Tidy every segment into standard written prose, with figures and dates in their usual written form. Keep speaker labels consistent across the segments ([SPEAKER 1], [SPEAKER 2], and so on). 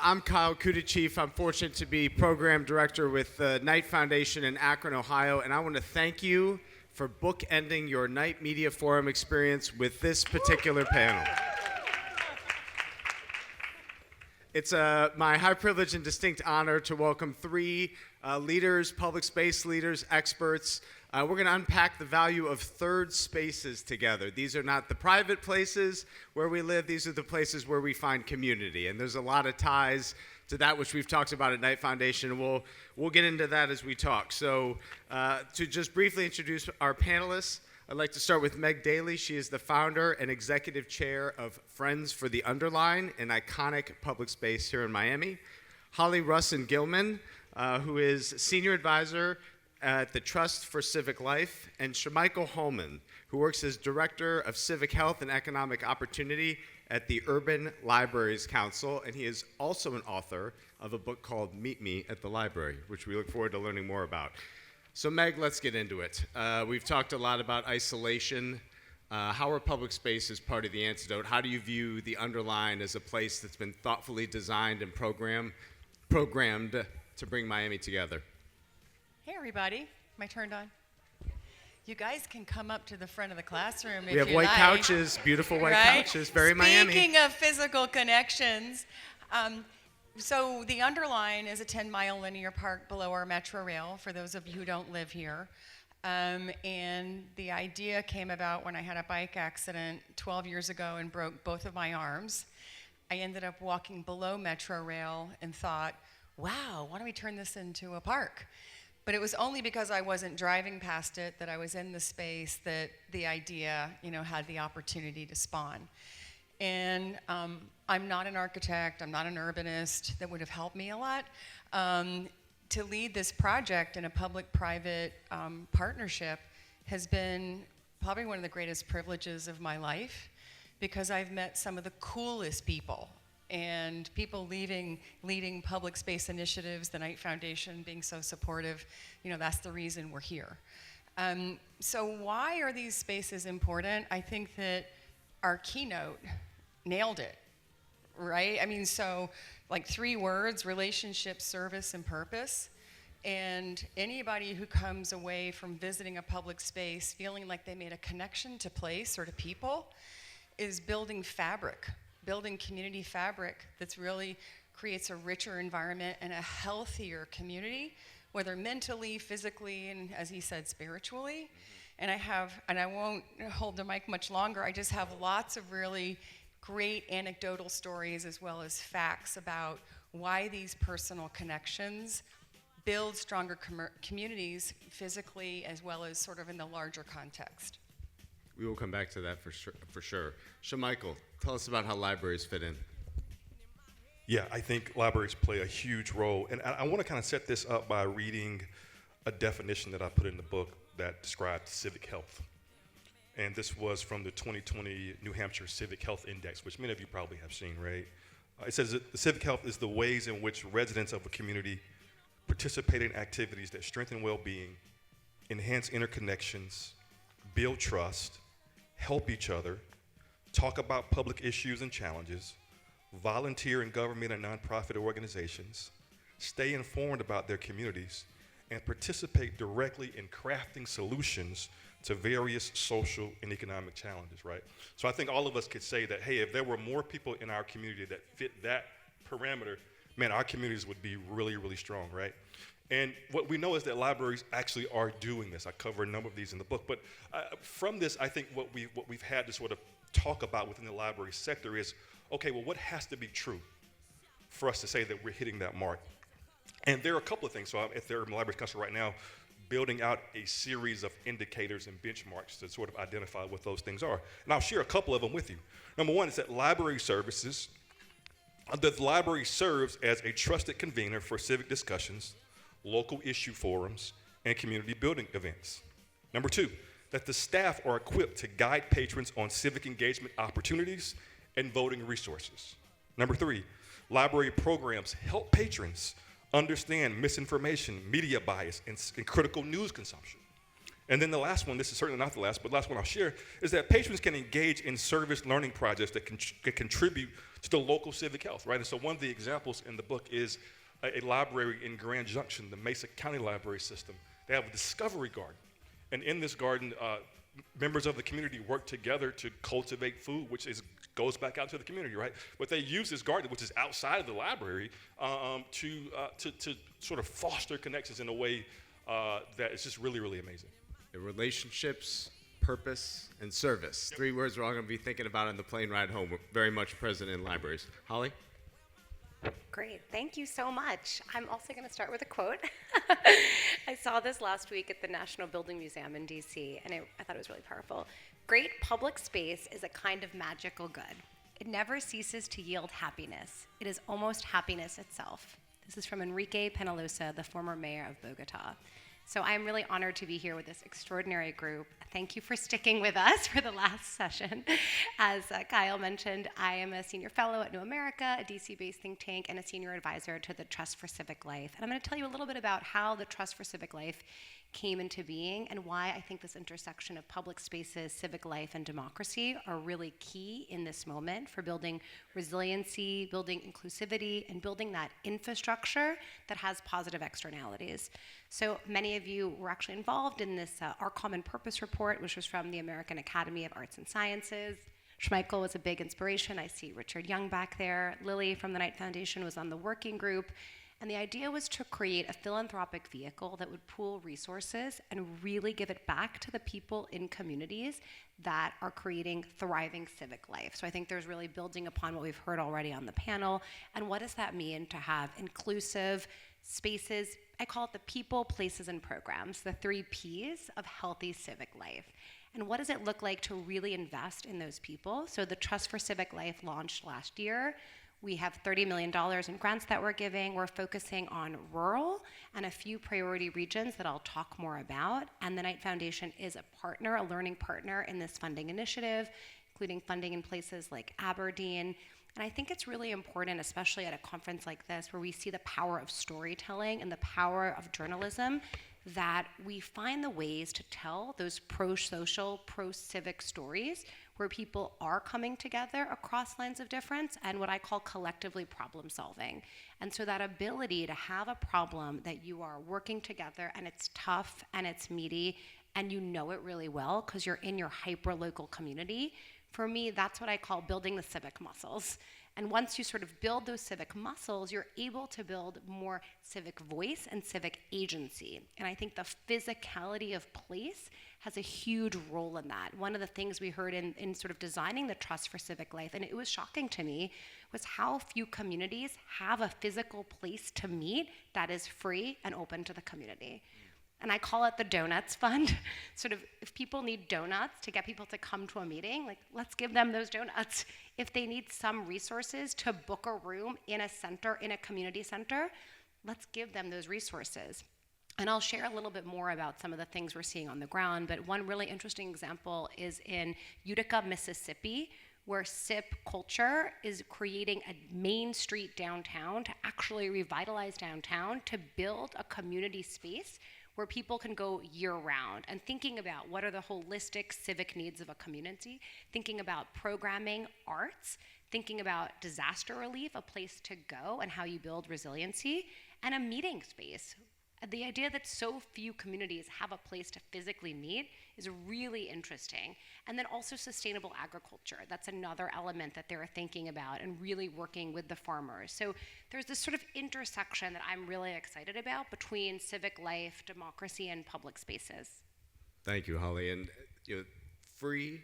[SPEAKER 1] I'm Kyle Kutuchief. I'm fortunate to be program director with the Knight Foundation in Akron, Ohio, and I want to thank you for bookending your Knight Media Forum experience with this particular panel. It's my high privilege and distinct honor to welcome three leaders, public space leaders, experts. We're going to unpack the value of third spaces together. These are not the private places where we live. These are the places where we find community. And there's a lot of ties to that which we've talked about at Knight Foundation. And we'll get into that as we talk. So to just briefly introduce our panelists, I'd like to start with Meg Daly. She is the founder and executive chair of Friends for the Underline, an iconic public space here in Miami. Hollie Russ and Gilman, who is senior advisor at the Trust for Civic Life, and Shamichael Hallman, who works as director of civic health and economic opportunity at the Urban Libraries Council, and he is also an author of a book called Meet Me at the Library, which we look forward to learning more about. So Meg, let's get into it. We've talked a lot about isolation. How are public spaces part of the antidote? How do you view the Underline as a place that's been thoughtfully designed and programmed to bring Miami together?
[SPEAKER 2] Hey everybody, am I turned on? You guys can come up to the front of the classroom if
[SPEAKER 1] we have
[SPEAKER 2] you
[SPEAKER 1] white
[SPEAKER 2] like.
[SPEAKER 1] couches, beautiful white couches, very Miami.
[SPEAKER 2] Speaking of physical connections, so the Underline is a 10-mile linear park below our metro rail, for those of you who don't live here. And the idea came about when I had a bike accident 12 years ago and broke both of my arms. I ended up walking below metro rail and thought, wow, why don't we turn this into a park? But it was only because I wasn't driving past it, that I was in the space, that the idea, had the opportunity to spawn. And I'm not an architect, I'm not an urbanist. That would have helped me a lot. To lead this project in a public-private partnership has been probably one of the greatest privileges of my life, because I've met some of the coolest people, and people leading public space initiatives, the Knight Foundation being so supportive. That's the reason we're here. So why are these spaces important? I think that our keynote nailed it, right? So like 3 words: relationship, service, and purpose. And anybody who comes away from visiting a public space feeling like they made a connection to place or to people is building fabric, building community fabric that's really creates a richer environment and a healthier community, whether mentally, physically, and as he said, spiritually. And I won't hold the mic much longer, I just have lots of really great anecdotal stories as well as facts about why these personal connections build stronger communities physically as well as sort of in the larger context.
[SPEAKER 1] We will come back to that for sure. Shamichael, tell us about how libraries fit in.
[SPEAKER 3] Yeah, I think libraries play a huge role. And I want to kind of set this up by reading a definition that I put in the book that described civic health. And this was from the 2020 New Hampshire Civic Health Index, which many of you probably have seen, right? It says that the civic health is the ways in which residents of a community participate in activities that strengthen well-being, enhance interconnections, build trust, help each other, talk about public issues and challenges, volunteer in government and nonprofit organizations, stay informed about their communities, and participate directly in crafting solutions to various social and economic challenges, right? So I think all of us could say that, hey, if there were more people in our community that fit that parameter, man, our communities would be really, really strong, right? And what we know is that libraries actually are doing this. I cover a number of these in the book, but from this, I think what we've had to sort of talk about within the library sector is, okay, well, what has to be true for us to say that we're hitting that mark? And there are a couple of things. So I'm at the Urban Libraries Council right now, building out a series of indicators and benchmarks to sort of identify what those things are. And I'll share a couple of them with you. Number one is that library services, the library serves as a trusted convener for civic discussions, local issue forums, and community building events. Number two, that the staff are equipped to guide patrons on civic engagement opportunities and voting resources. Number three, library programs help patrons understand misinformation, media bias, and critical news consumption. And then the last one, this is certainly not the last, but the last one I'll share, is that patrons can engage in service learning projects that can contribute to the local civic health, right? And so one of the examples in the book is a library in Grand Junction, the Mesa County Library System. They have a discovery garden. And in this garden, members of the community work together to cultivate food, which goes back out to the community, right? But they use this garden, which is outside of the library, to sort of foster connections in a way that is just really, really amazing.
[SPEAKER 1] Relationships, purpose, and service. Yep. 3 words we're all going to be thinking about on the plane ride home. We're very much present in libraries. Hollie?
[SPEAKER 4] Great, thank you so much. I'm also going to start with a quote. I saw this last week at the National Building Museum in DC, and I thought it was really powerful. Great public space is a kind of magical good. It never ceases to yield happiness. It is almost happiness itself. This is from Enrique Peñalosa, the former mayor of Bogota. So I'm really honored to be here with this extraordinary group. Thank you for sticking with us for the last session. As Kyle mentioned, I am a senior fellow at New America, a DC-based think tank, and a senior advisor to the Trust for Civic Life. And I'm going to tell you a little bit about how the Trust for Civic Life came into being and why I think this intersection of public spaces, civic life, and democracy are really key in this moment for building resiliency, building inclusivity, and building that infrastructure that has positive externalities. So many of you were actually involved in this Our Common Purpose report, which was from the American Academy of Arts and Sciences. Shamichael was a big inspiration. I see Richard Young back there. Lily from the Knight Foundation was on the working group. And the idea was to create a philanthropic vehicle that would pool resources and really give it back to the people in communities that are creating thriving civic life. So I think there's really building upon what we've heard already on the panel. And what does that mean to have inclusive spaces? I call it the people, places, and programs, the 3 Ps of healthy civic life. And what does it look like to really invest in those people? So the Trust for Civic Life launched last year. We have $30 million in grants that we're giving. We're focusing on rural and a few priority regions that I'll talk more about. And the Knight Foundation is a partner, a learning partner in this funding initiative, including funding in places like Aberdeen. And I think it's really important, especially at a conference like this, where we see the power of storytelling and the power of journalism, that we find the ways to tell those pro-social, pro-civic stories where people are coming together across lines of difference and what I call collectively problem solving. And so that ability to have a problem that you are working together and it's tough and it's meaty and you know it really well because you're in your hyper-local community, for me, that's what I call building the civic muscles. And once you sort of build those civic muscles, you're able to build more civic voice and civic agency. And I think the physicality of place has a huge role in that. One of the things we heard in sort of designing the Trust for Civic Life, and it was shocking to me, was how few communities have a physical place to meet that is free and open to the community. And I call it the Donuts Fund. Sort of, if people need donuts to get people to come to a meeting, like, let's give them those donuts. If they need some resources to book a room in a center, in a community center, let's give them those resources. And I'll share a little bit more about some of the things we're seeing on the ground, but one really interesting example is in Utica, Mississippi, where SIP culture is creating a main street downtown to actually revitalize downtown, to build a community space where people can go year-round, and thinking about what are the holistic civic needs of a community, thinking about programming, arts, thinking about disaster relief, a place to go and how you build resiliency, and a meeting space. The idea that so few communities have a place to physically meet is really interesting. And then also sustainable agriculture. That's another element that they're thinking about and really working with the farmers. So there's this sort of intersection that I'm really excited about between civic life, democracy, and public spaces.
[SPEAKER 1] Thank you, Hollie. And free,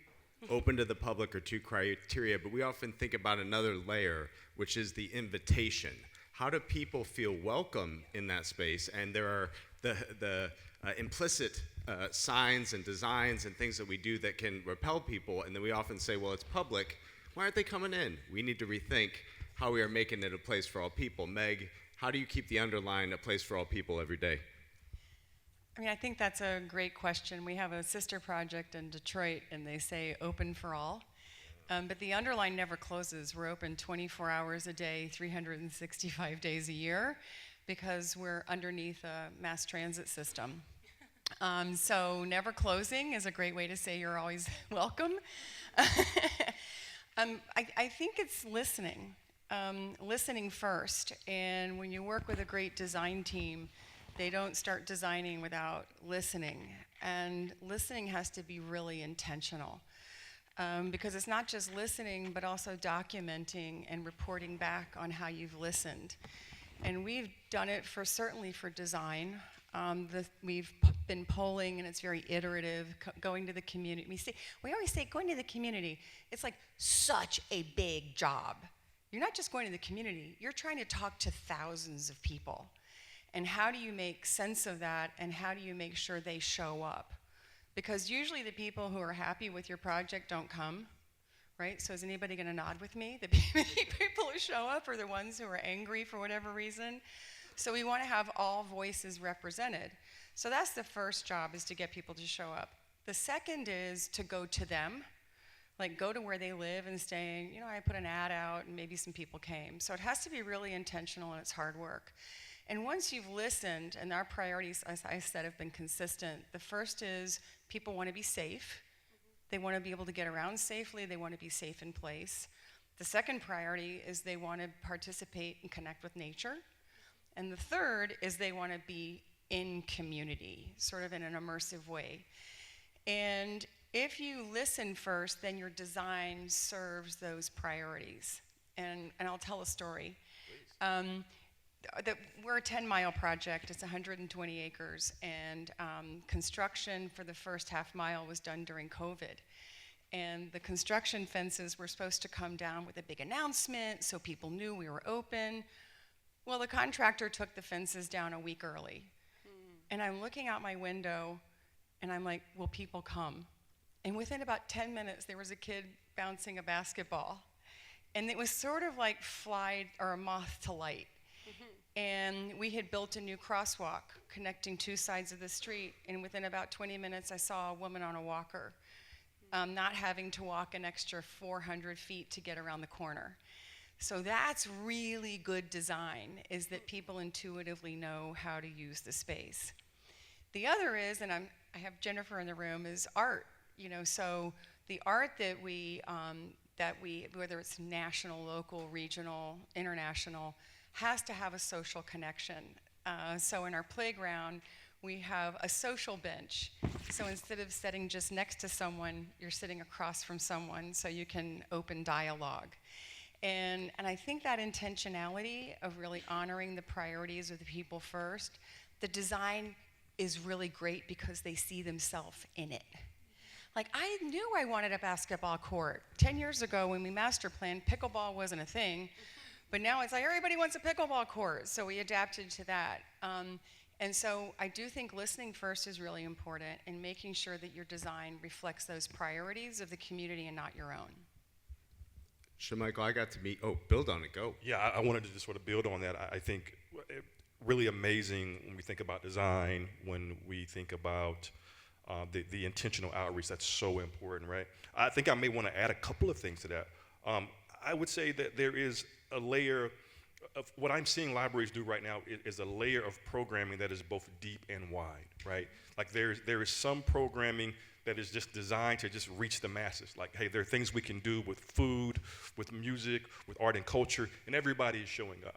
[SPEAKER 1] open to the public are 2 criteria, but we often think about another layer, which is the invitation. How do people feel welcome in that space? And there are the implicit signs and designs and things that we do that can repel people, and then we often say, well, it's public. Why aren't they coming in? We need to rethink how we are making it a place for all people. Meg, how do you keep the Underline a place for all people every day?
[SPEAKER 2] I mean, I think that's a great question. We have a sister project in Detroit, and they say open for all. But the Underline never closes. We're open 24 hours a day, 365 days a year, because we're underneath a mass transit system. So never closing is a great way to say you're always welcome. I think it's listening, listening first. And when you work with a great design team, they don't start designing without listening. And listening has to be really intentional. Because it's not just listening, but also documenting and reporting back on how you've listened. And we've done it certainly for design. We've been polling, and it's very iterative, going to the community. We always say going to the community. It's like such a big job. You're not just going to the community. You're trying to talk to thousands of people. And how do you make sense of that, and how do you make sure they show up? Because usually the people who are happy with your project don't come, right? So is anybody going to nod with me? The people who show up are the ones who are angry for whatever reason. So we want to have all voices represented. So that's the first job, is to get people to show up. The second is to go to them, like go to where they live and say, I put an ad out and maybe some people came. So it has to be really intentional, and it's hard work. And once you've listened, and our priorities, as I said, have been consistent, the first is people want to be safe. They want to be able to get around safely. They want to be safe in place. The second priority is they want to participate and connect with nature. And the third is they want to be in community, sort of in an immersive way. And if you listen first, then your design serves those priorities. And I'll tell a story. We're a 10-mile project. It's 120 acres, and construction for the first half mile was done during COVID. And the construction fences were supposed to come down with a big announcement so people knew we were open. Well, the contractor took the fences down a week early. And I'm looking out my window, and I'm like, will people come? And within about 10 minutes, there was a kid bouncing a basketball. And it was sort of like a moth to light. And we had built a new crosswalk connecting two sides of the street. And within about 20 minutes, I saw a woman on a walker, not having to walk an extra 400 feet to get around the corner. So that's really good design, is that people intuitively know how to use the space. The other is, and I have Jennifer in the room, is art. So the art that we, whether it's national, local, regional, international, has to have a social connection. So in our playground, we have a social bench. So instead of sitting just next to someone, you're sitting across from someone so you can open dialogue. And I think that intentionality of really honoring the priorities of the people first, the design is really great because they see themselves in it. Like, I knew I wanted a basketball court. 10 years ago when we master planned, pickleball wasn't a thing. But now it's like everybody wants a pickleball court, so we adapted to that. And so I do think listening first is really important, and making sure that your design reflects those priorities of the community and not your own.
[SPEAKER 1] Shamichael, I got to meet, build on it, go.
[SPEAKER 3] Yeah, I wanted to just sort of build on that. I think really amazing when we think about design, when we think about the intentional outreach. That's so important, right? I think I may want to add a couple of things to that. I would say that there is a layer of what I'm seeing libraries do right now is a layer of programming that is both deep and wide, right? Like there is some programming that is just designed to just reach the masses. Like, hey, there are things we can do with food, with music, with art and culture, and everybody is showing up.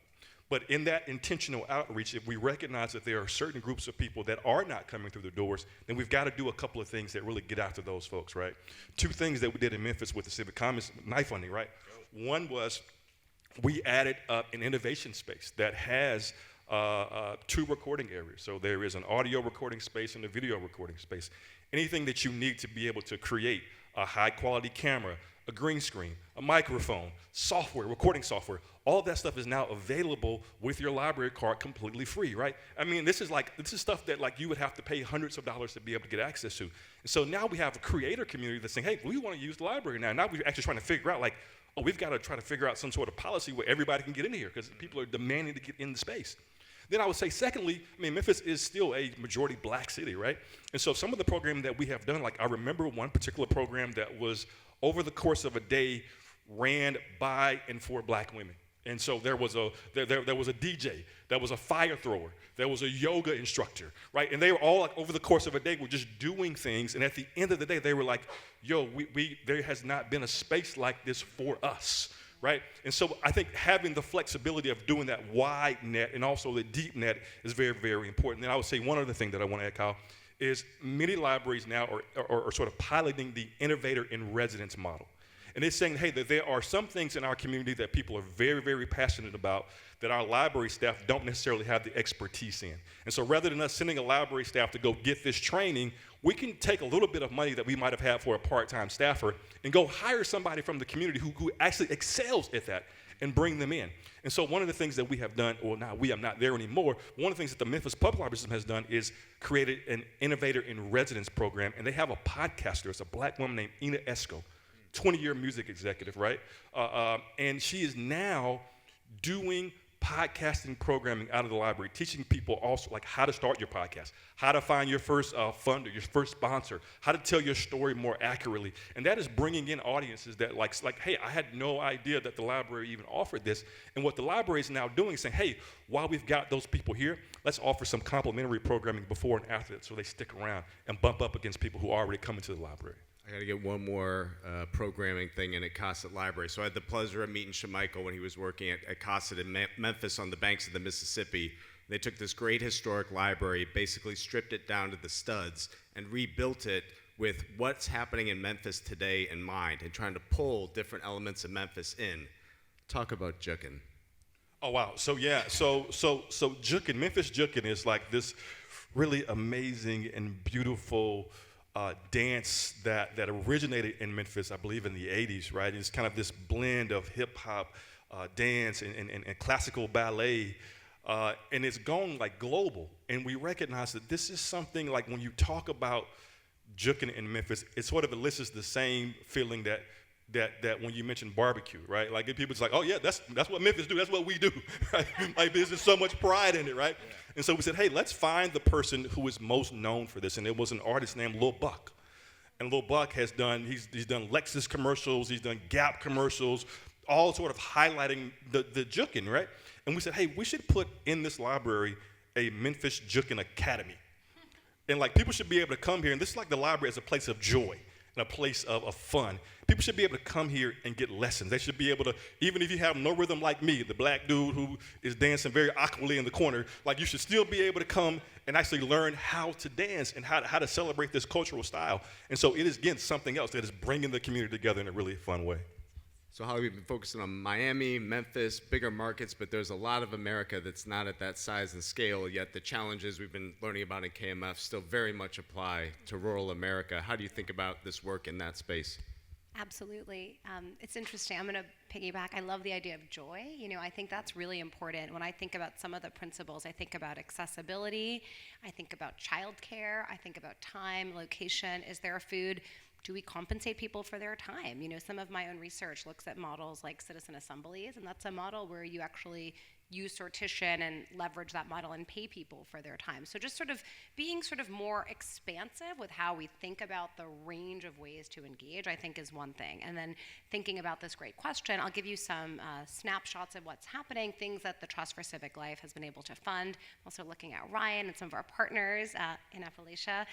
[SPEAKER 3] But in that intentional outreach, if we recognize that there are certain groups of people that are not coming through the doors, then we've got to do a couple of things that really get after those folks, right? Two things that we did in Memphis with the Civic Commons knife funding, right? One was we added up an innovation space that has two recording areas. So there is an audio recording space and a video recording space. Anything that you need to be able to create a high quality camera, a green screen, a microphone, software, recording software, all of that stuff is now available with your library card completely free, right? I mean, this is stuff that like you would have to pay hundreds of dollars to be able to get access to. And so now we have a creator community that's saying, hey, we want to use the library now. Now we're actually trying to figure out like, we've got to try to figure out some sort of policy where everybody can get in here because people are demanding to get in the space. Then I would say, secondly, I mean, Memphis is still a majority black city, right? And so some of the programming that we have done, like I remember one particular program that was over the course of a day ran by and for black women. And so there was a DJ, there was a fire thrower, there was a yoga instructor, right? And they were all like over the course of a day were just doing things. And at the end of the day, they were like, yo, there has not been a space like this for us, right? And so I think having the flexibility of doing that wide net and also the deep net is very, very important. And I would say one other thing that I want to add, Kyle, is many libraries now are sort of piloting the innovator in residence model. And it's saying, hey, that there are some things in our community that people are very, very passionate about that our library staff don't necessarily have the expertise in. And so rather than us sending a library staff to go get this training, we can take a little bit of money that we might have had for a part-time staffer and go hire somebody from the community who actually excels at that and bring them in. And so one of the things that we have done, well, now we are not there anymore, one of the things that the Memphis Public Library System has done is created an innovator in residence program, and they have a podcaster. It's a black woman named Ina Esco, 20-year music executive, right? And she is now doing podcasting programming out of the library, teaching people also like how to start your podcast, how to find your first funder, your first sponsor, how to tell your story more accurately. And that is bringing in audiences that like, hey, I had no idea that the library even offered this. And what the library is now doing is saying, hey, while we've got those people here, let's offer some complimentary programming before and after that so they stick around and bump up against people who are already coming to the library.
[SPEAKER 1] I got to get one more programming thing in at Cossett Library. So I had the pleasure of meeting Shamichael when he was working at Cossett in Memphis on the banks of the Mississippi. They took this great historic library, basically stripped it down to the studs, and rebuilt it with what's happening in Memphis today in mind, and trying to pull different elements of Memphis in. Talk about jukin'.
[SPEAKER 3] Oh, wow. So, yeah, so jukin', Memphis jukin' is like this really amazing and beautiful dance that originated in Memphis, I believe in the 80s, right? It's kind of this blend of hip hop, dance, and classical ballet, and it's gone like global. And we recognize that this is something like when you talk about jukin' in Memphis, it sort of elicits the same feeling that when you mention barbecue, right? Like people just like, oh yeah, that's what Memphis do, that's what we do, right? Like there's just so much pride in it, right? Yeah. And so we said, hey, let's find the person who is most known for this, and it was an artist named Lil Buck. And Lil Buck has done, he's done Lexus commercials, he's done Gap commercials, all sort of highlighting the jukin', right? And we said, hey, we should put in this library a Memphis Jukin' Academy. And like people should be able to come here, and this is like the library as a place of joy and a place of fun. People should be able to come here and get lessons. They should be able to, even if you have no rhythm like me, the black dude who is dancing very awkwardly in the corner, like you should still be able to come and actually learn how to dance and how to celebrate this cultural style. And so it is, again, something else that is bringing the community together in a really fun way.
[SPEAKER 1] So Hollie, we've been focusing on Miami, Memphis, bigger markets, but there's a lot of America that's not at that size and scale, yet the challenges we've been learning about in KMF still very much apply to rural America. How do you think about this work in that space?
[SPEAKER 4] Absolutely. It's interesting. I'm going to piggyback. I love the idea of joy. You know, I think that's really important. When I think about some of the principles, I think about accessibility, I think about childcare, I think about time, location. Is there food? Do we compensate people for their time? You know, some of my own research looks at models like citizen assemblies, and that's a model where you actually use sortition and leverage that model and pay people for their time. So just sort of being sort of more expansive with how we think about the range of ways to engage, I think is one thing. And then thinking about this great question, I'll give you some snapshots of what's happening, things that the Trust for Civic Life has been able to fund. I'm also looking at Ryan and some of our partners in Appalachia.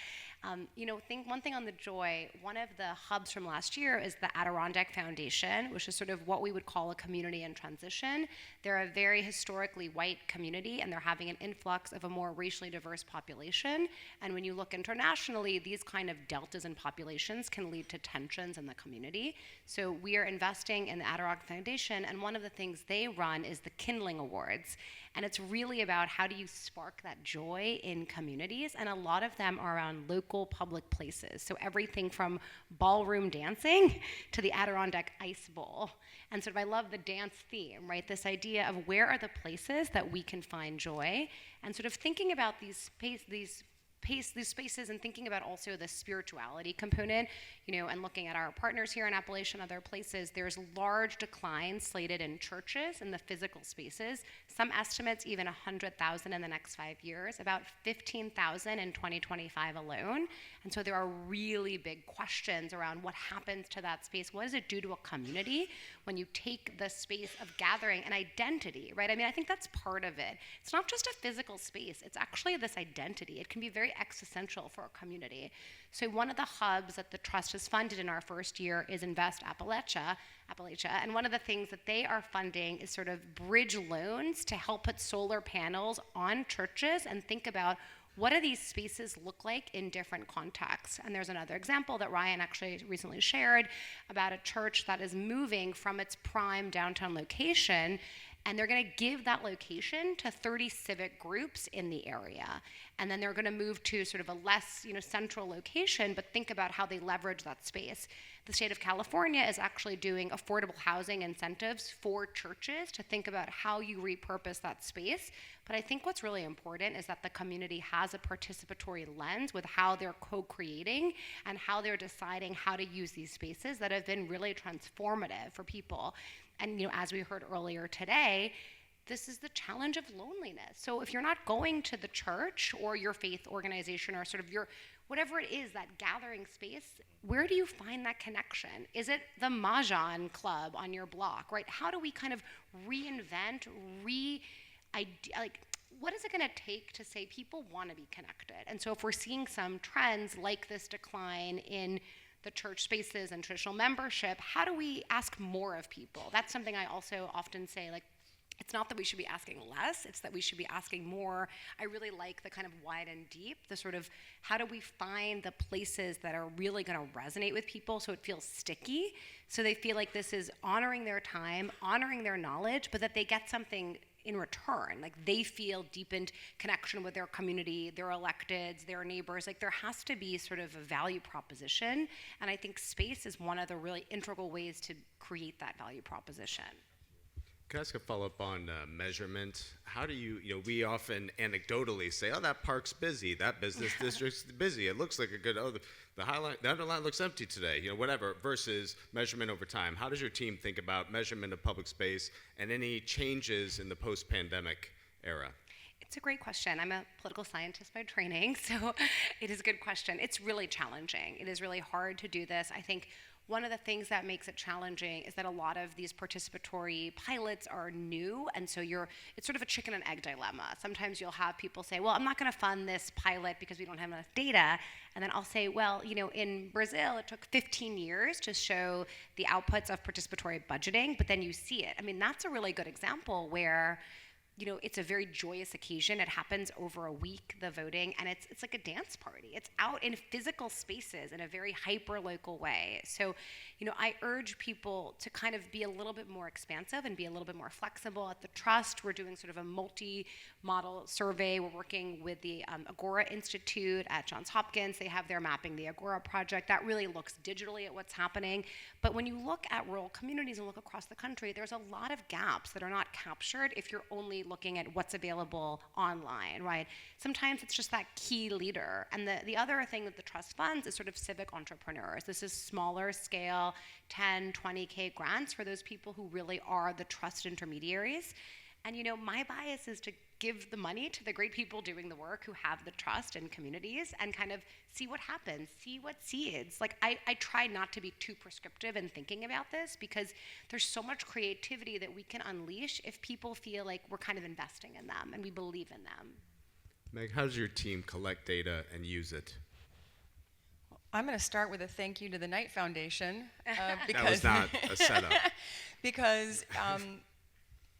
[SPEAKER 4] You know, one thing on the joy, one of the hubs from last year is the Adirondack Foundation, which is sort of what we would call a community in transition. They're a very historically white community, and they're having an influx of a more racially diverse population. And when you look internationally, these kind of deltas in populations can lead to tensions in the community. So we are investing in the Adirondack Foundation, and one of the things they run is the Kindling Awards. And it's really about how do you spark that joy in communities, and a lot of them are around local public places. So everything from ballroom dancing to the Adirondack Ice Bowl. And sort of I love the dance theme, right? This idea of where are the places that we can find joy, and sort of thinking about these these spaces and thinking about also the spirituality component, and looking at our partners here in Appalachia and other places, there's large declines slated in churches in the physical spaces. Some estimates even 100,000 in the next 5 years, about 15,000 in 2025 alone. And so there are really big questions around what happens to that space. What does it do to a community when you take the space of gathering and identity, right? I mean, I think that's part of it. It's not just a physical space, it's actually this identity. It can be very existential for a community. So one of the hubs that the Trust has funded in our first year is Invest Appalachia. And one of the things that they are funding is sort of bridge loans to help put solar panels on churches and think about what do these spaces look like in different contexts. And there's another example that Ryan actually recently shared about a church that is moving from its prime downtown location, and they're going to give that location to 30 civic groups in the area. And then they're going to move to sort of a less, central location, but think about how they leverage that space. The state of California is actually doing affordable housing incentives for churches to think about how you repurpose that space. But I think what's really important is that the community has a participatory lens with how they're co-creating and how they're deciding how to use these spaces that have been really transformative for people. And as we heard earlier today, this is the challenge of loneliness. So if you're not going to the church or your faith organization or sort of your, whatever it is, that gathering space, where do you find that connection? Is it the Mahjong club on your block, right? How do we kind of reinvent, what is it going to take to say people want to be connected? And so if we're seeing some trends like this decline in the church spaces and traditional membership, how do we ask more of people? That's something I also often say, it's not that we should be asking less, it's that we should be asking more. I really like the kind of wide and deep, the sort of how do we find the places that are really going to resonate with people so it feels sticky, so they feel like this is honoring their time, honoring their knowledge, but that they get something in return. Like they feel deepened connection with their community, their electeds, their neighbors. Like there has to be sort of a value proposition. And I think space is one of the really integral ways to create that value proposition.
[SPEAKER 1] Can I ask a follow-up on measurement? How do you, we often anecdotally say, oh, that park's busy, that business district's busy, it looks like a good, the Underline looks empty today, whatever, versus measurement over time. How does your team think about measurement of public space and any changes in the post-pandemic era?
[SPEAKER 4] It's a great question. I'm a political scientist by training, so it is a good question. It's really challenging. It is really hard to do this. I think one of the things that makes it challenging is that a lot of these participatory pilots are new, and so it's sort of a chicken and egg dilemma. Sometimes you'll have people say, well, I'm not going to fund this pilot because we don't have enough data, and then I'll say, well, in Brazil, it took 15 years to show the outputs of participatory budgeting, but then you see it. I mean, that's a really good example where it's a very joyous occasion. It happens over a week, the voting, and it's like a dance party. It's out in physical spaces in a very hyper-local way. So, I urge people to kind of be a little bit more expansive and be a little bit more flexible. At the Trust, we're doing sort of a multi-model survey. We're working with the Agora Institute at Johns Hopkins. They have their Mapping the Agora project. That really looks digitally at what's happening. But when you look at rural communities and look across the country, there's a lot of gaps that are not captured if you're only looking at what's available online, right? Sometimes it's just that key leader. And the other thing that the Trust funds is sort of civic entrepreneurs. This is smaller scale, 10, 20K grants for those people who really are the trust intermediaries. And my bias is to give the money to the great people doing the work who have the trust in communities and kind of see what happens, see what seeds. I try not to be too prescriptive in thinking about this because there's so much creativity that we can unleash if people feel like we're kind of investing in them and we believe in them.
[SPEAKER 1] Meg, how does your team collect data and use it?
[SPEAKER 2] I'm going to start with a thank you to the Knight Foundation.
[SPEAKER 1] That was not a setup.
[SPEAKER 2] Because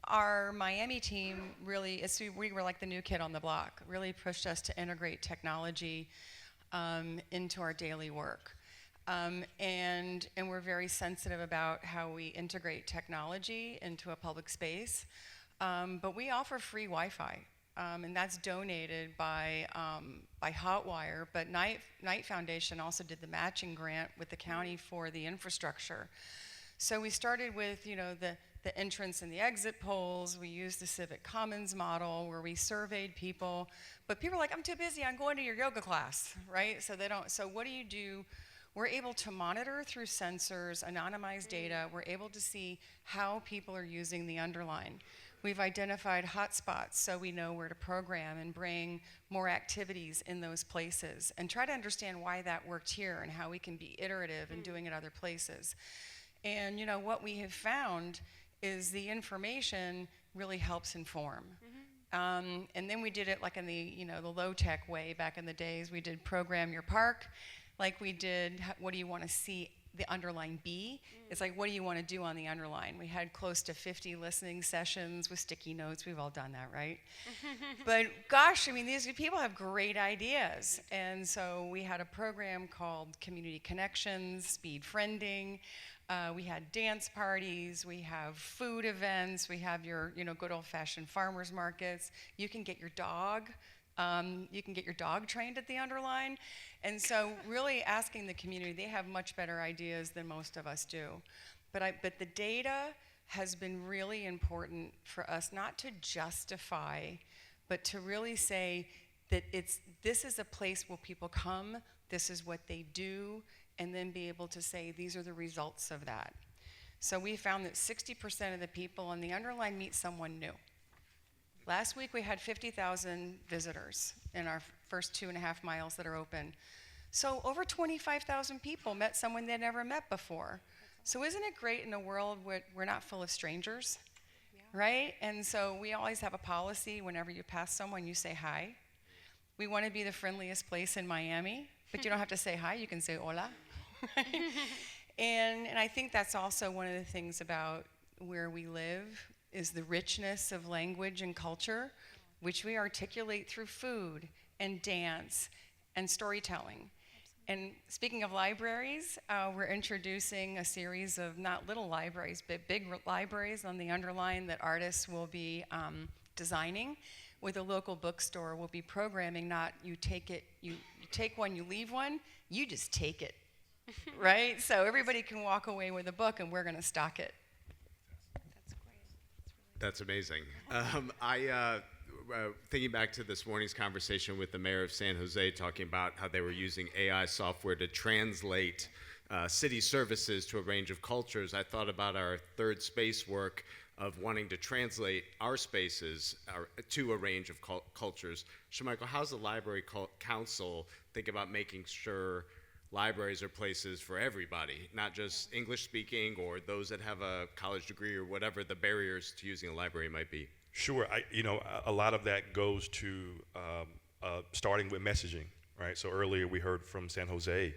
[SPEAKER 2] our Miami team really, we were like the new kid on the block, really pushed us to integrate technology into our daily work. And we're very sensitive about how we integrate technology into a public space. But we offer free Wi-Fi. And that's donated by Hotwire, but Knight Foundation also did the matching grant with the county for the infrastructure. So we started with, the the entrance and the exit polls. We used the Civic Commons model where we surveyed people. But people are like, I'm too busy, I'm going to your yoga class, right? So they don't, so what do you do? We're able to monitor through sensors, anonymized data. We're able to see how people are using the Underline. We've identified hotspots so we know where to program and bring more activities in those places and try to understand why that worked here and how we can be iterative in doing it other places. And you know, what we have found is the information really helps inform. And then we did it like in the, you know, the low-tech way back in the days. We did program your park, like we did, what do you want to see the Underline be? It's like, what do you want to do on the Underline? We had close to 50 listening sessions with sticky notes. We've all done that, right? But gosh, I mean, these people have great ideas. And so we had a program called Community Connections, Speed Friending. We had dance parties, we have food events, we have your, you know, good old-fashioned farmers markets. You can get your dog trained at the Underline. And so really asking the community, they have much better ideas than most of us do. But the data has been really important for us, not to justify, but to really say that this is a place where people come, this is what they do, and then be able to say these are the results of that. So we found that 60% of the people on the Underline meet someone new. Last week we had 50,000 visitors in our first 2.5 miles that are open. So over 25,000 people met someone they'd never met before. So isn't it great in a world where we're not full of strangers, right? And so we always have a policy, whenever you pass someone, you say hi. We want to be the friendliest place in Miami, but you don't have to say hi, you can say hola. And I think that's also one of the things about where we live is the richness of language and culture, which we articulate through food and dance and storytelling. And speaking of libraries, we're introducing a series of not little libraries, but big libraries on the Underline that artists will be designing. With a local bookstore, we'll be programming not you take it, you take one, you leave one, you just take it, right? So everybody can walk away with a book and we're gonna stock it.
[SPEAKER 4] That's great.
[SPEAKER 1] That's amazing. Thinking back to this morning's conversation with the mayor of San Jose, talking about how they were using AI software to translate city services to a range of cultures, I thought about our third space work of wanting to translate our spaces to a range of cultures. Shamichael, how's the Library Council think about making sure libraries are places for everybody, not just English speaking or those that have a college degree or whatever the barriers to using a library might be?
[SPEAKER 3] Sure. A lot of that goes to starting with messaging, right? So earlier we heard from San Jose,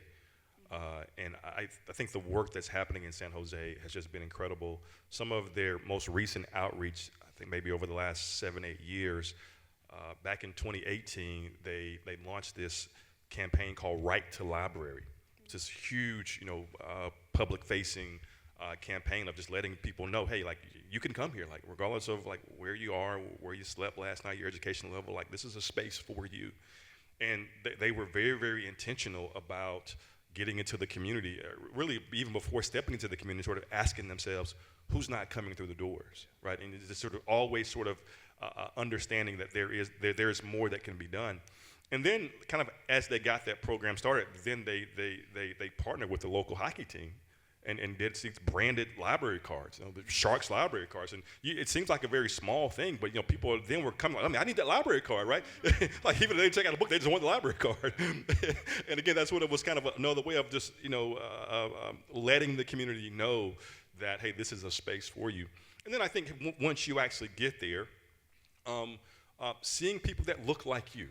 [SPEAKER 3] and I think the work that's happening in San Jose has just been incredible. Some of their most recent outreach, I think maybe over the last 7-8 years, back in 2018, they launched this campaign called Right to Library. It's this huge, public-facing campaign of just letting people know, hey, like, you can come here, like, regardless of like where you are, where you slept last night, your educational level, like, this is a space for you. And they were very, very intentional about getting into the community, really even before stepping into the community, sort of asking themselves, who's not coming through the doors, right? And it's just sort of always sort of understanding that there is more that can be done. And then kind of as they got that program started, then they partnered with the local hockey team and did these branded library cards, the Sharks library cards. And it seems like a very small thing, but people then were coming like, I need that library card, right? Like even if they didn't check out a book, they just want the library card. And again, that's what it was kind of another way of just, letting the community know that, hey, this is a space for you. And then I think once you actually get there, seeing people that look like you,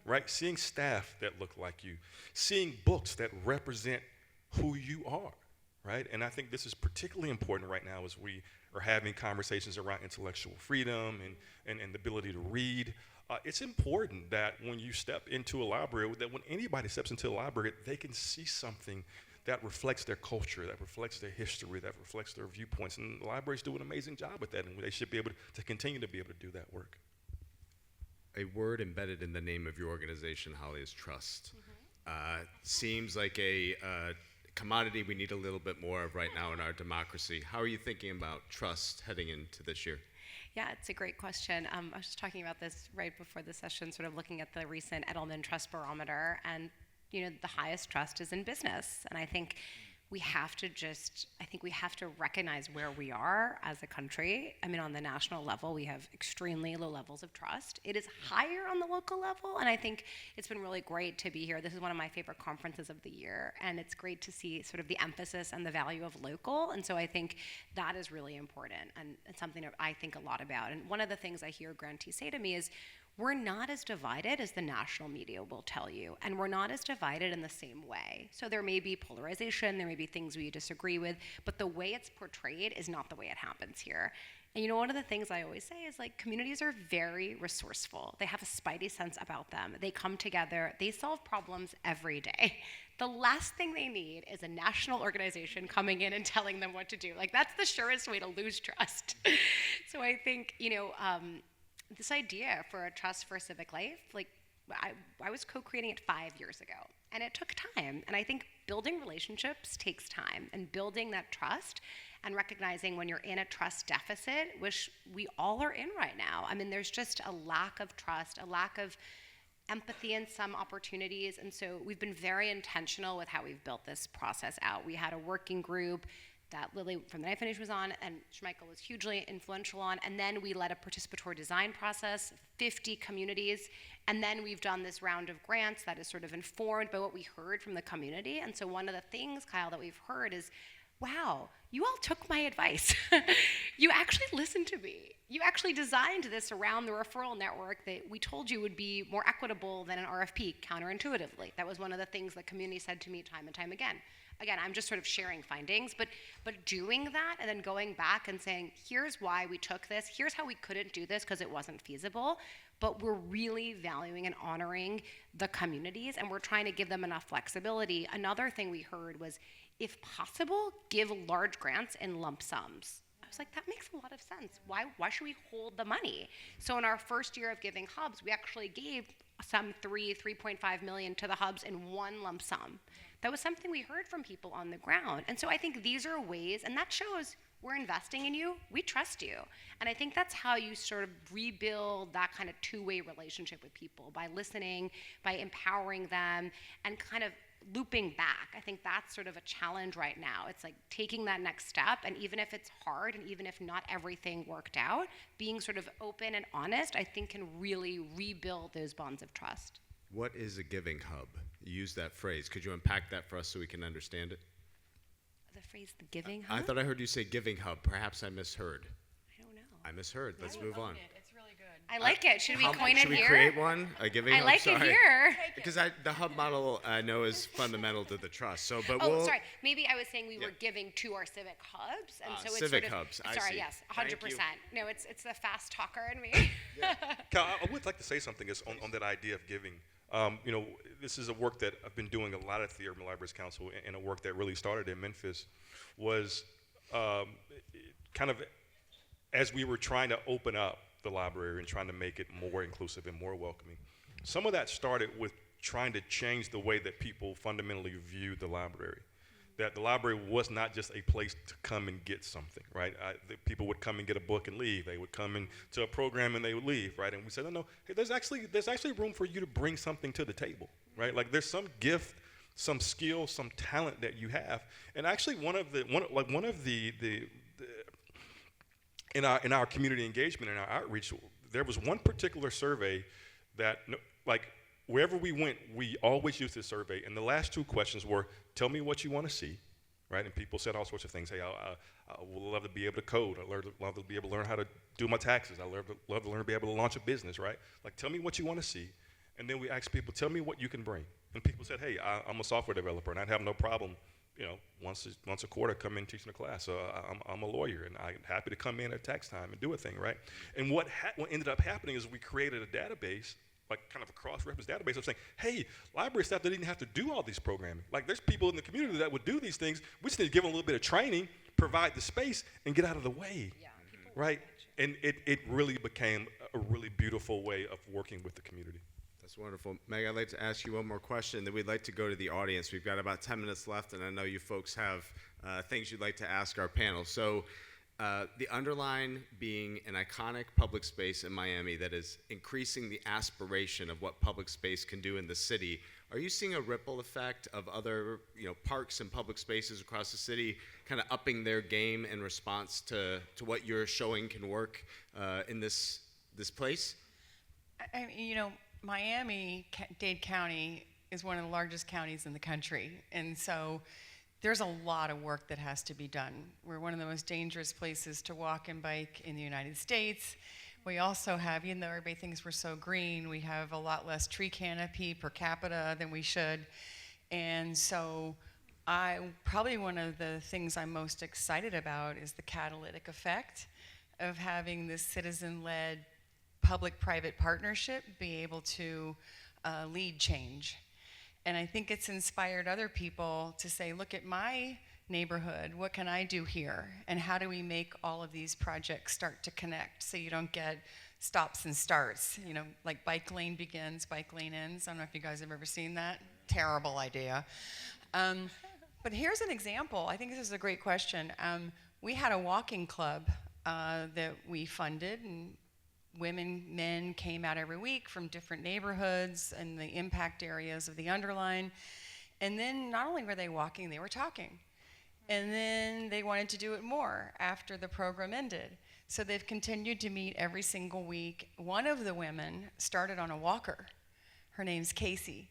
[SPEAKER 3] right? Seeing staff that look like you, seeing books that represent who you are, right? And I think this is particularly important right now as we are having conversations around intellectual freedom and the ability to read. It's important that when you step into a library, that when anybody steps into a library, they can see something that reflects their culture, that reflects their history, that reflects their viewpoints. And libraries do an amazing job with that, and they should be able to continue to be able to do that work.
[SPEAKER 1] A word embedded in the name of your organization, Hollie, is trust. Seems like a commodity we need a little bit more of right now in our democracy. How are you thinking about trust heading into this year?
[SPEAKER 4] Yeah, it's a great question. I was just talking about this right before the session, sort of looking at the recent Edelman Trust Barometer, and the highest trust is in business. And I think we have to recognize where we are as a country. I mean, on the national level, we have extremely low levels of trust. It is higher on the local level, and I think it's been really great to be here. This is one of my favorite conferences of the year, and it's great to see sort of the emphasis and the value of local, and so I think that is really important, and it's something that I think a lot about. And one of the things I hear grantees say to me is, we're not as divided as the national media will tell you, and we're not as divided in the same way. So there may be polarization, there may be things we disagree with, but the way it's portrayed is not the way it happens here. And one of the things I always say is, like, communities are very resourceful. They have a spidey sense about them. They come together, they solve problems every day. The last thing they need is a national organization coming in and telling them what to do. Like, that's the surest way to lose trust. So I think, this idea for a trust for civic life, like, I was co-creating it 5 years ago, and it took time. And I think building relationships takes time, and building that trust and recognizing when you're in a trust deficit, which we all are in right now. I mean, there's just a lack of trust, a lack of empathy in some opportunities. And so we've been very intentional with how we've built this process out. We had a working group that Lily from the Knife Foundation was on, and Shamichael was hugely influential on, and then we led a participatory design process, 50 communities, and then we've done this round of grants that is sort of informed by what we heard from the community. And so one of the things, Kyle, that we've heard is, wow, you all took my advice. You actually listened to me. You actually designed this around the referral network that we told you would be more equitable than an RFP, counterintuitively. That was one of the things the community said to me time and time again. Again, I'm just sort of sharing findings, but doing that and then going back and saying, here's why we took this, here's how we couldn't do this because it wasn't feasible, but we're really valuing and honoring the communities, and we're trying to give them enough flexibility. Another thing we heard was, if possible, give large grants in lump sums. I was like, that makes a lot of sense. Why should we hold the money? So in our first year of giving hubs, we actually gave some $3.5 million to the hubs in one lump sum. That was something we heard from people on the ground. And so I think these are ways, and that shows we're investing in you, we trust you. And I think that's how you sort of rebuild that kind of two-way relationship with people, by listening, by empowering them, and kind of looping back. I think that's sort of a challenge right now. It's like taking that next step, and even if it's hard, and even if not everything worked out, being sort of open and honest, I think can really rebuild those bonds of trust.
[SPEAKER 1] What is a giving hub? You use that phrase. Could you unpack that for us so we can understand it?
[SPEAKER 4] The phrase, the giving hub?
[SPEAKER 1] I thought I heard you say giving hub. Perhaps I misheard.
[SPEAKER 4] I don't know.
[SPEAKER 1] I misheard. Let's move on.
[SPEAKER 2] It's really good.
[SPEAKER 4] I like it. Should we coin it
[SPEAKER 1] Should we
[SPEAKER 4] here?
[SPEAKER 1] create one? A giving
[SPEAKER 4] I
[SPEAKER 1] hub?
[SPEAKER 4] like it
[SPEAKER 1] Sorry.
[SPEAKER 4] here.
[SPEAKER 1] Because the hub model I know is fundamental to the trust. So, but
[SPEAKER 4] Oh,
[SPEAKER 1] we'll,
[SPEAKER 4] sorry. Maybe I was saying we
[SPEAKER 1] Yeah.
[SPEAKER 4] were giving to our civic hubs, and so it's
[SPEAKER 1] civic
[SPEAKER 4] sort of,
[SPEAKER 1] hubs, I
[SPEAKER 4] Sorry,
[SPEAKER 1] see.
[SPEAKER 4] yes,
[SPEAKER 1] Thank
[SPEAKER 4] 100%.
[SPEAKER 1] you.
[SPEAKER 4] No, it's the fast talker in me.
[SPEAKER 3] Kyle, I would like to say something on that idea of giving. This is a work that I've been doing a lot at the Urban Libraries Council, and a work that really started in Memphis was kind of as we were trying to open up the library and trying to make it more inclusive and more welcoming. Some of that started with trying to change the way that people fundamentally viewed the library. That the library was not just a place to come and get something, right? People would come and get a book and leave. They would come into a program and they would leave, right? And we said, no, hey, there's actually room for you to bring something to the table, right? Like, there's some gift, some skill, some talent that you have. And actually, in our community engagement and our outreach, there was one particular survey that, like, wherever we went, we always used this survey, and the last two questions were, tell me what you want to see, right? And people said all sorts of things. Hey, I would love to be able to code. I love to be able to learn how to do my taxes. I love to learn to be able to launch a business, right? Like, tell me what you want to see. And then we asked people, tell me what you can bring. And people said, hey, I'm a software developer, and I'd have no problem, once a quarter come in teaching a class. So I'm a lawyer, and I'm happy to come in at tax time and do a thing, right? And what ended up happening is we created a database, like kind of a cross-reference database of saying, hey, library staff that didn't have to do all these programming. Like, there's people in the community that would do these things. We just need to give them a little bit of training, provide the space, and get out of the way, right? And it really became a really beautiful way of working with the community.
[SPEAKER 1] That's wonderful. Meg, I'd like to ask you one more question, then we'd like to go to the audience. We've got about 10 minutes left, and I know you folks have things you'd like to ask our panel. So the Underline being an iconic public space in Miami that is increasing the aspiration of what public space can do in the city, are you seeing a ripple effect of other parks and public spaces across the city kind of upping their game in response to what you're showing can work in this place?
[SPEAKER 2] Miami-Dade County is one of the largest counties in the country, and so there's a lot of work that has to be done. We're one of the most dangerous places to walk and bike in the United States. We also have, even though everybody thinks we're so green, we have a lot less tree canopy per capita than we should. And so probably one of the things I'm most excited about is the catalytic effect of having this citizen-led public-private partnership be able to lead change. And I think it's inspired other people to say, look at my neighborhood, what can I do here? And how do we make all of these projects start to connect so you don't get stops and starts? Like bike lane begins, bike lane ends. I don't know if you guys have ever seen that. Terrible idea. But here's an example. I think this is a great question. We had a walking club that we funded, and women, men came out every week from different neighborhoods and the impact areas of the Underline. And then not only were they walking, they were talking. And then they wanted to do it more after the program ended. So they've continued to meet every single week. One of the women started on a walker. Her name's Casey.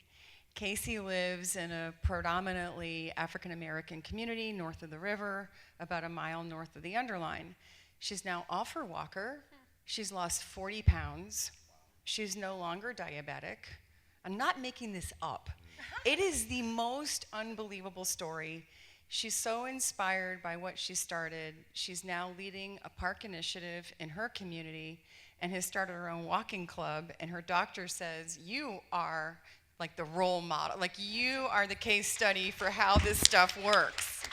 [SPEAKER 2] Casey lives in a predominantly African-American community north of the river, about a mile north of the Underline. She's now off her walker. She's lost 40 pounds. She's no longer diabetic. I'm not making this up. It is the most unbelievable story. She's so inspired by what she started. She's now leading a park initiative in her community and has started her own walking club. And her doctor says, you are like the role model. Like, you are the case study for how this stuff works.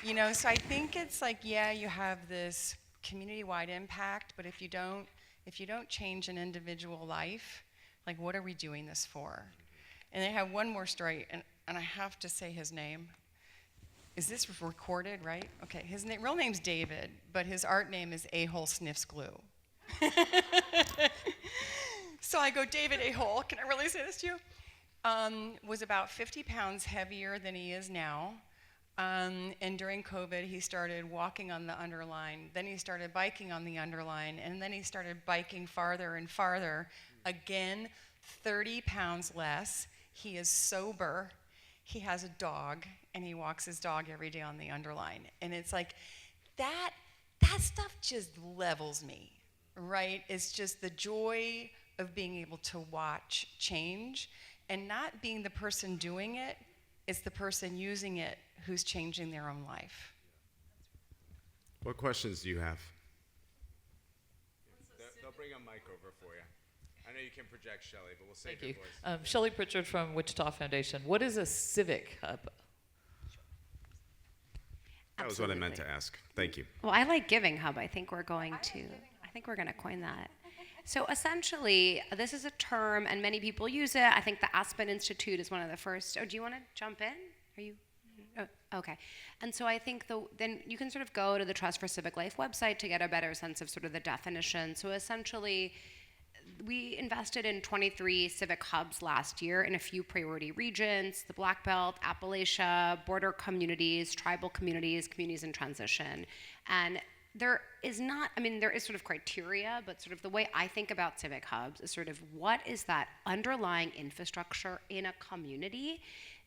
[SPEAKER 2] So I think it's like, yeah, you have this community-wide impact, but if you don't change an individual life, like, what are we doing this for? And they have one more story, and I have to say his name. Is this recorded, right? Okay, his real name's David, but his art name is A-Hole Sniffs Glue. So I go, David A-Hole, can I really say this to you? Was about 50 pounds heavier than he is now. And during COVID, he started walking on the Underline. Then he started biking on the Underline. And then he started biking farther and farther. Again, 30 pounds less. He is sober. He has a dog, and he walks his dog every day on the Underline. And it's like, that stuff just levels me, right? It's just the joy of being able to watch change and not being the person doing it. It's the person using it who's changing their own life.
[SPEAKER 1] What questions do you have? They'll bring a mic over for you. I know you can project, Shelley, but we'll save your voice.
[SPEAKER 5] Shelley Pritchard from Wichita Foundation. What is a Civic hub?
[SPEAKER 1] That was what I meant to ask. Thank you.
[SPEAKER 4] Well, I like Giving Hub. I think we're going to coin that. So essentially, this is a term, and many people use it. I think the Aspen Institute is one of the first. Oh, do you want to jump in? Are you? Oh, okay. And so I think then you can sort of go to the Trust for Civic Life website to get a better sense of sort of the definition. So essentially, we invested in 23 civic hubs last year in a few priority regions: the Black Belt, Appalachia, border communities, tribal communities, communities in transition. And there is sort of criteria, but sort of the way I think about civic hubs is sort of what is that underlying infrastructure in a community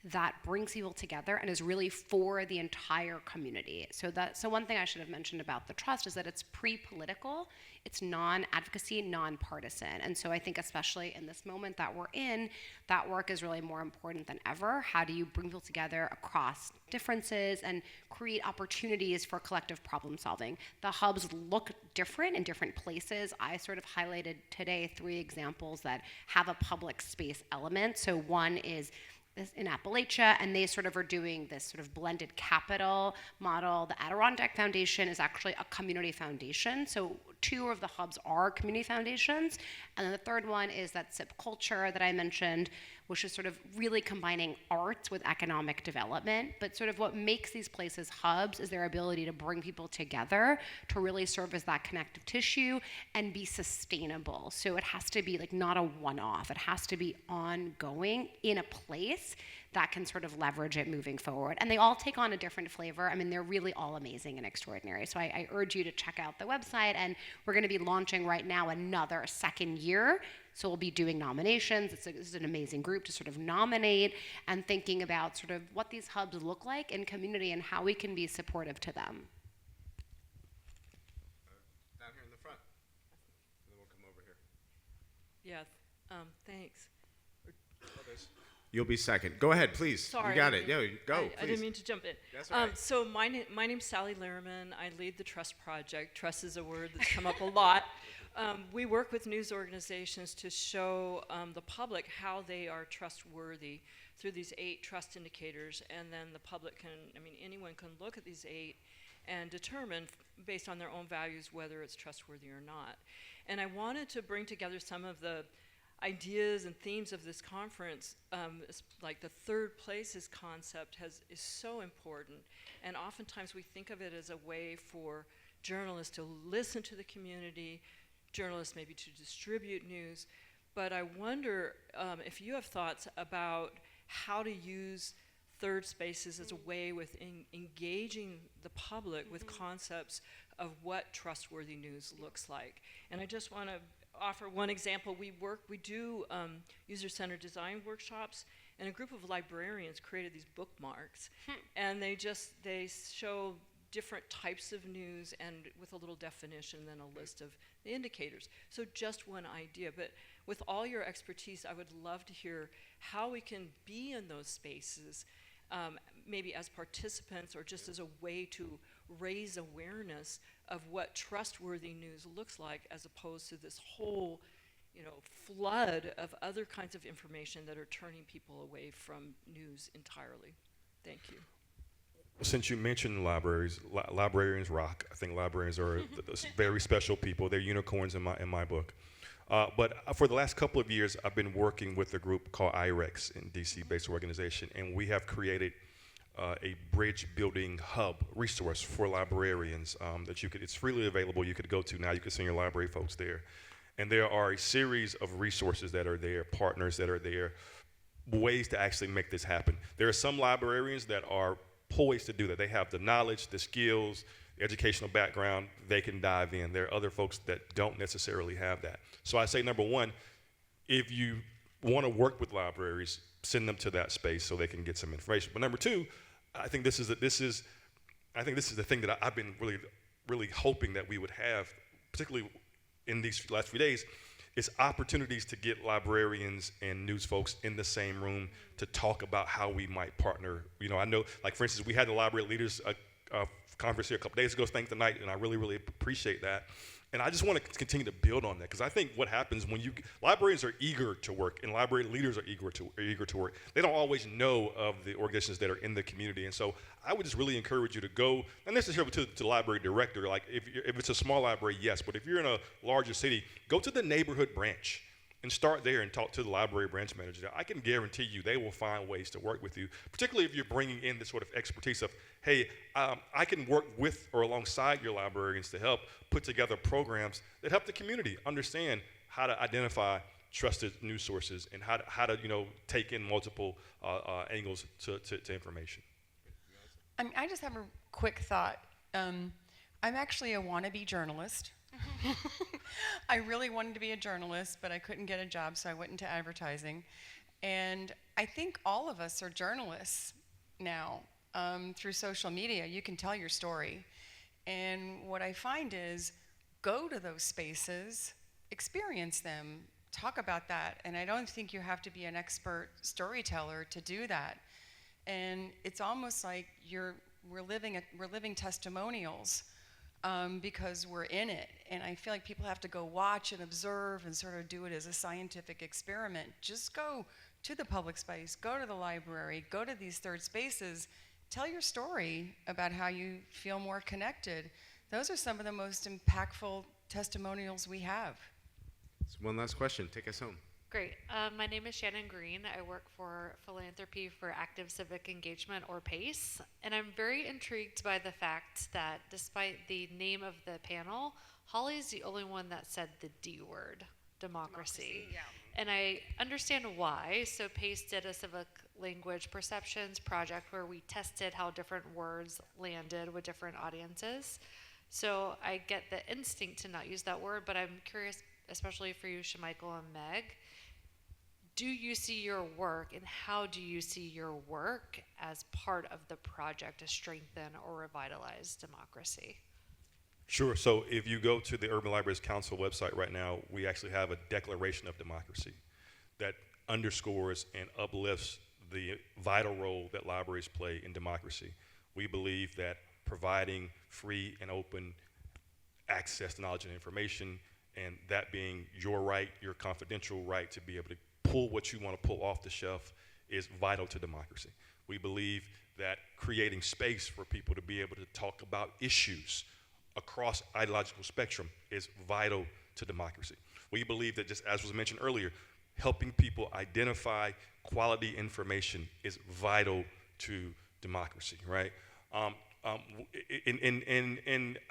[SPEAKER 4] that brings people together and is really for the entire community. So one thing I should have mentioned about the trust is that it's pre-political, it's non-advocacy, non-partisan. And so I think especially in this moment that we're in, that work is really more important than ever. How do you bring people together across differences and create opportunities for collective problem solving? The hubs look different in different places. I sort of highlighted today 3 examples that have a public space element. So one is in Appalachia, and they sort of are doing this sort of blended capital model. The Adirondack Foundation is actually a community foundation. So 2 of the hubs are community foundations. And then the third one is that SIP culture that I mentioned, which is sort of really combining arts with economic development. But sort of what makes these places hubs is their ability to bring people together to really serve as that connective tissue and be sustainable. So it has to be like not a one-off. It has to be ongoing in a place that can sort of leverage it moving forward. And they all take on a different flavor. I mean, they're really all amazing and extraordinary. So I urge you to check out the website. And we're going to be launching right now another second year. So we'll be doing nominations. It's an amazing group to sort of nominate and thinking about sort of what these hubs look like in community and how we can be supportive to them.
[SPEAKER 1] Down here in the front. And then we'll come over here.
[SPEAKER 6] Yeah, thanks.
[SPEAKER 1] You'll be second. Go ahead, please.
[SPEAKER 6] Sorry.
[SPEAKER 1] You got it. Yeah, go,
[SPEAKER 6] I
[SPEAKER 1] please.
[SPEAKER 6] didn't mean to jump in.
[SPEAKER 1] That's all right.
[SPEAKER 6] So my name's Sally Lehrman. I lead the Trust Project. Trust is a word that's come up a lot. We work with news organizations to show the public how they are trustworthy through these 8 trust indicators, and then the public can, anyone can look at these 8 and determine based on their own values whether it's trustworthy or not. And I wanted to bring together some of the ideas and themes of this conference, like the third places concept is so important, and oftentimes we think of it as a way for journalists to listen to the community, journalists maybe to distribute news, but I wonder if you have thoughts about how to use third spaces as a way with engaging the public with concepts of what trustworthy news looks like. And I just want to offer one example. We do user-centered design workshops, and a group of librarians created these bookmarks, and they show different types of news and with a little definition, then a list of the indicators. So just one idea, but with all your expertise, I would love to hear how we can be in those spaces, maybe as participants or just as a way to raise awareness of what trustworthy news looks like, as opposed to this whole, flood of other kinds of information that are turning people away from news entirely. Thank you.
[SPEAKER 3] Since you mentioned libraries, librarians rock. I think librarians are very special people. They're unicorns in my book. But for the last couple of years, I've been working with a group called IREX, in DC-based organization, and we have created a bridge building hub resource for librarians that it's freely available. You could go to now. You can send your library folks there, and there are a series of resources that are there, partners that are there, ways to actually make this happen. There are some librarians that are poised to do that. They have the knowledge, the skills, the educational background. They can dive in. There are other folks that don't necessarily have that. So I say, number one, if you want to work with libraries, send them to that space so they can get some information. But number two, I think this is the thing that I've been really hoping that we would have, particularly in these last few days, is opportunities to get librarians and news folks in the same room to talk about how we might partner. I know, like for instance, we had the library leaders conference here a couple days ago, thank the night, and I really appreciate that. And I just want to continue to build on that, because I think what happens when librarians are eager to work and library leaders are eager to work, they don't always know of the organizations that are in the community. And so I would just really encourage you to go, not necessarily to the library director, like if it's a small library, yes, but if you're in a larger city, go to the neighborhood branch and start there and talk to the library branch manager. I can guarantee you they will find ways to work with you, particularly if you're bringing in this sort of expertise of, hey, I can work with or alongside your librarians to help put together programs that help the community understand how to identify trusted news sources and how to take in multiple angles to information.
[SPEAKER 2] I just have a quick thought. I'm actually a wannabe journalist. I really wanted to be a journalist, but I couldn't get a job, so I went into advertising. And I think all of us are journalists now. Through social media, you can tell your story. And what I find is, go to those spaces, experience them, talk about that. And I don't think you have to be an expert storyteller to do that. And it's almost like we're living testimonials. Because we're in it, and I feel like people have to go watch and observe and sort of do it as a scientific experiment. Just go to the public space, go to the library, go to these third spaces, tell your story about how you feel more connected. Those are some of the most impactful testimonials we have.
[SPEAKER 1] So one last question. Take us home.
[SPEAKER 7] Great. My name is Shannon Green. I work for Philanthropy for Active Civic Engagement, or PACE, and I'm very intrigued by the fact that despite the name of the panel, Hollie's the only one that said the D word, democracy.
[SPEAKER 2] Yeah.
[SPEAKER 7] And I understand why. So PACE did a civic language perceptions project where we tested how different words landed with different audiences. So I get the instinct to not use that word, but I'm curious, especially for you, Shamichael and Meg, do you see your work, and how do you see your work as part of the project to strengthen or revitalize democracy?
[SPEAKER 3] Sure. So if you go to the Urban Libraries Council website right now, we actually have a declaration of democracy that underscores and uplifts the vital role that libraries play in democracy. We believe that providing free and open access to knowledge and information, and that being your right, your confidential right to be able to pull what you want to pull off the shelf, is vital to democracy. We believe that creating space for people to be able to talk about issues across ideological spectrum is vital to democracy. We believe that, just as was mentioned earlier, helping people identify quality information is vital to democracy, right? And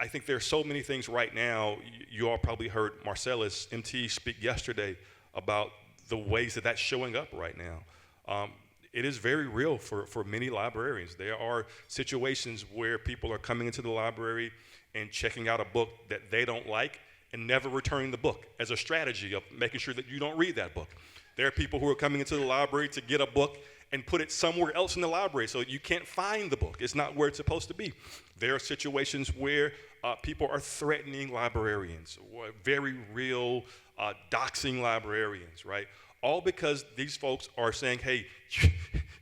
[SPEAKER 3] I think there are so many things right now. You all probably heard Marcellus MT speak yesterday about the ways that that's showing up right now. It is very real for many librarians. There are situations where people are coming into the library and checking out a book that they don't like and never returning the book as a strategy of making sure that you don't read that book. There are people who are coming into the library to get a book and put it somewhere else in the library so you can't find the book. It's not where it's supposed to be. There are situations where people are threatening librarians, or very real doxing librarians, right? All because these folks are saying, hey,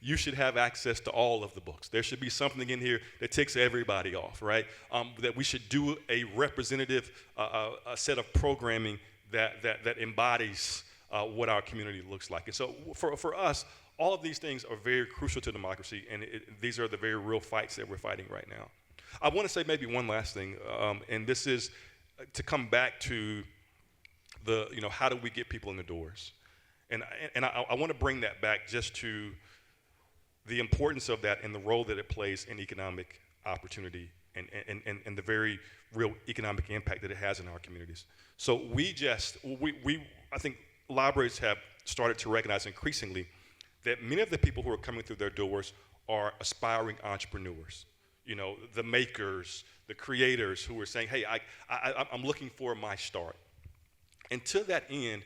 [SPEAKER 3] you should have access to all of the books. There should be something in here that takes everybody off, right? That we should do a representative a set of programming that embodies what our community looks like. And so for us, all of these things are very crucial to democracy, and these are the very real fights that we're fighting right now. I want to say maybe one last thing, and this is to come back to the, how do we get people in the doors? And I want to bring that back just to the importance of that and the role that it plays in economic opportunity and the very real economic impact that it has in our communities. So I think libraries have started to recognize increasingly that many of the people who are coming through their doors are aspiring entrepreneurs. The makers, the creators who are saying, hey, I'm looking for my start. And to that end,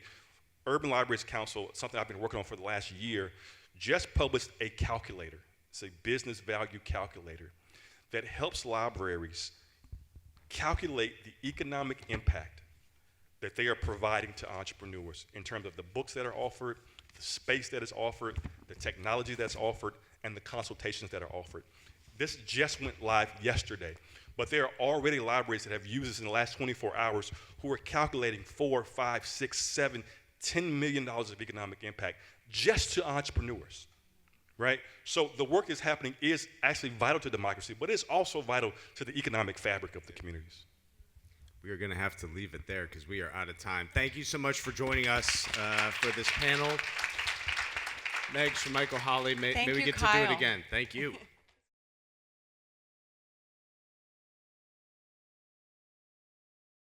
[SPEAKER 3] Urban Libraries Council, something I've been working on for the last year, just published a calculator. It's a business value calculator that helps libraries calculate the economic impact that they are providing to entrepreneurs in terms of the books that are offered, the space that is offered, the technology that's offered, and the consultations that are offered. This just went live yesterday, but there are already libraries that have used this in the last 24 hours who are calculating $4, $5, $6, $7, $10 million of economic impact just to entrepreneurs, right? So the work that's happening is actually vital to democracy, but it's also vital to the economic fabric of the communities.
[SPEAKER 1] We are going to have to leave it there because we are out of time. Thank you so much for joining us for this panel. Meg, Shamichael, Hollie, may we
[SPEAKER 2] you,
[SPEAKER 1] get
[SPEAKER 2] Kyle.
[SPEAKER 1] to do it again. Thank you.